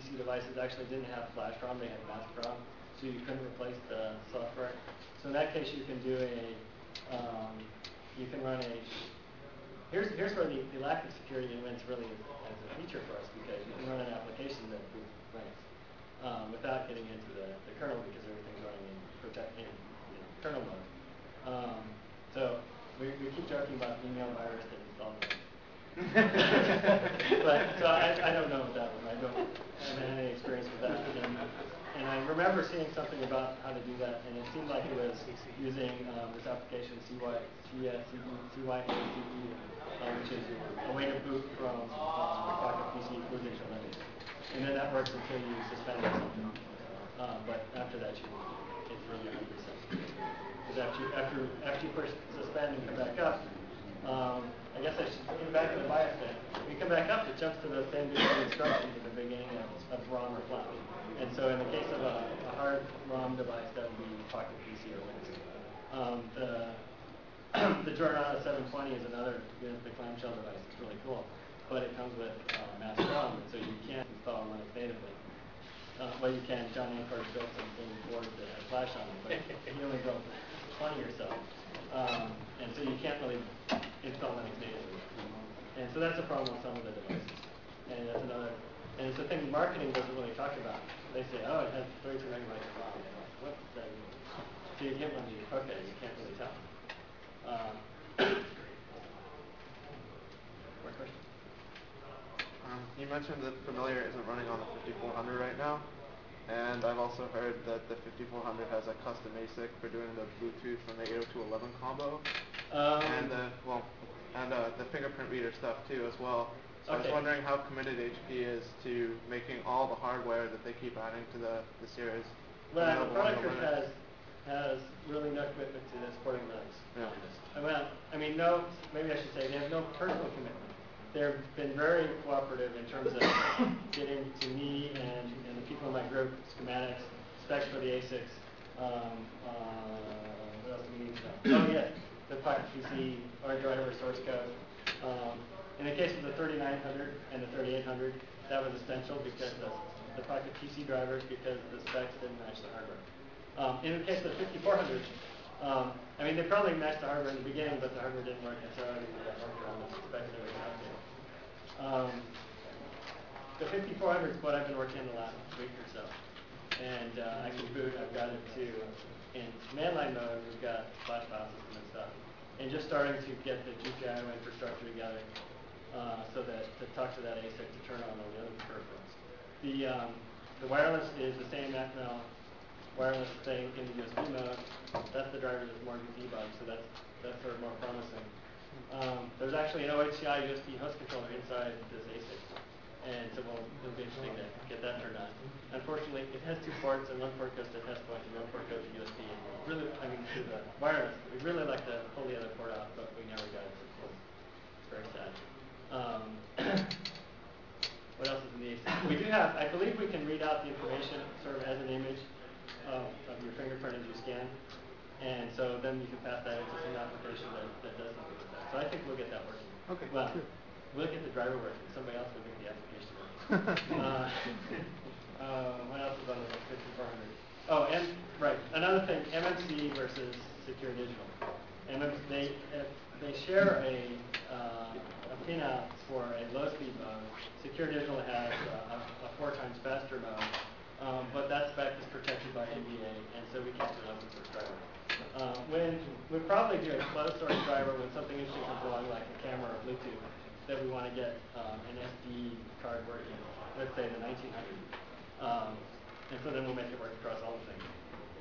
PC devices actually didn't have flash ROM, they had mask ROM, so you couldn't replace the software. So in that case, you can do you can run a, here's where the lack of security in Linux really is as a feature for us, because you can run an application that boots Linux without getting into the kernel, because everything's running in kernel mode. So we keep joking about the email virus that installed Linux. But so I don't know that one. I haven't had any experience with that. And I remember seeing something about how to do that, and it seemed like it was using this application CYACE, which is a way to boot from Pocket PC boot into Linux. And then that works until you suspend or something. But after that, it's really 100%. Because after you push suspend and come back up, I guess I should get back to the BIOS thing. When you come back up, it jumps to the same instructions at the beginning of ROM or flash. And so in the case of a hard ROM device, that would be Pocket PC or Linux. The Giordano 720 is another, the clamshell device. It's really cool. But it comes with mass ROM, so you can't install Linux natively. Well, you can. John Ankord built something board that had flash on it, but he only built 20 or so. And so you can't really install Linux natively. And so that's a problem with some of the devices. And that's another, and it's a thing marketing doesn't really talk about. They say, oh, it has 32 megabytes of ROM. What does that mean? So you get one, okay, you can't really tell. More questions? You mentioned that Familiar isn't running on the 5400 right now. And I've also heard that the 5400 has a custom ASIC for doing the Bluetooth and the 802.11 combo. And the fingerprint reader stuff too as well. So I was wondering how committed HP is to making all the hardware that they keep adding to the series. Well, the product group has really no commitment to supporting Linux. Yeah. Well, I mean, no, maybe I should say they have no personal commitment. They've been very cooperative in terms of getting to me and the people in my group schematics, specs for the ASICs. What else do we need to know? Oh, yes, the Pocket PC, our driver source code. In the case of the 3900 and the 3800, that was essential because the Pocket PC drivers, because the specs didn't match the hardware. In the case of the 5400, I mean, they probably matched the hardware in the beginning, but the hardware didn't work, and so everything got worked around the specs that we got there. The 5400 is what I've been working on the last week or so. And I can boot, I've got it to, in command line mode, we've got flash file system and stuff. And just starting to get the GPIO infrastructure together so that to talk to that ASIC to turn on all the other peripherals. The wireless is the same XML wireless thing in the USB mode. That's the driver that's more debug, so that's sort of more promising. There's actually an OHCI USB host controller inside this ASIC, and so it'll be interesting to get that turned on. Unfortunately, it has two ports, and one port goes to test point, and one port goes to USB. And really, I mean, to the wireless. We'd really like to pull the other port out, but we never got it. So it's very sad. What else is in the ASIC? We do have, I believe we can read out the information sort of as an image of your fingerprint as you scan. And so then you can pass that into some application that does something with that. So I think we'll get that working. Okay. Well, we'll get the driver working. Somebody else will get the application working. What else is on the 5400? Oh, and right, another thing, MMC versus Secure Digital. They share a pinout for a low-speed mode. Secure Digital has a 4 times faster mode, but that spec is protected by NDA, and so we can't do an open source driver. We'll probably do a closed source driver when something interesting comes along, like a camera or Bluetooth, that we want to get an SD card working, let's say the 1900. And so then we'll make it work across all the things.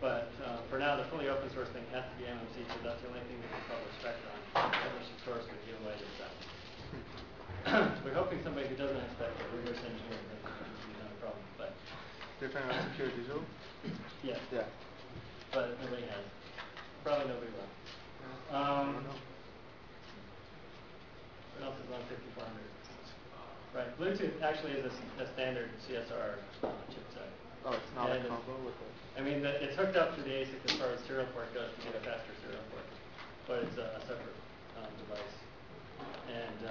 But for now, the fully open source thing has to be MMC, so that's the only thing we can publish specs on. Publishing source would give away the spec. We're hoping somebody who doesn't have specs will reverse engineer it. That's not a problem. But you're talking about Secure Digital? Yes. Yeah. But nobody has. Probably nobody will. What else is on 5400? Right, Bluetooth actually is a standard CSR chipset. Oh, it's not a combo with it? I mean, it's hooked up to the ASIC as far as serial port goes to get a faster serial port. But it's a separate device. And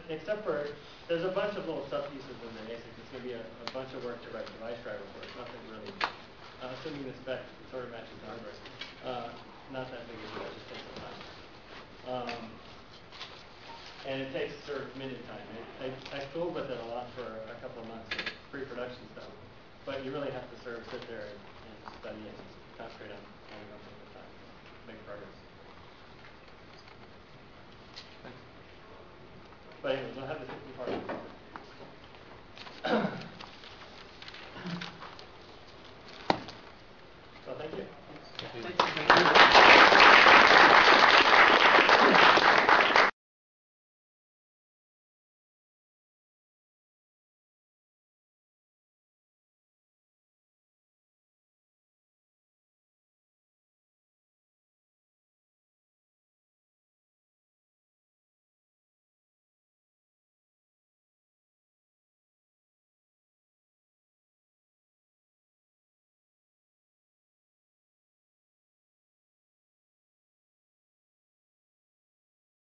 except for, there's a bunch of little sub-pieces in the ASIC. It's going to be a bunch of work to write device driver for it. Nothing really, assuming the spec sort of matches the hardware. Not that big a deal, it just takes some time. And it takes sort of minute time. I fooled with it a lot for a couple of months with pre-production stuff. But you really have to sort of sit there and study and concentrate on one thing at a time to make progress. But anyway, we'll have the 50 part.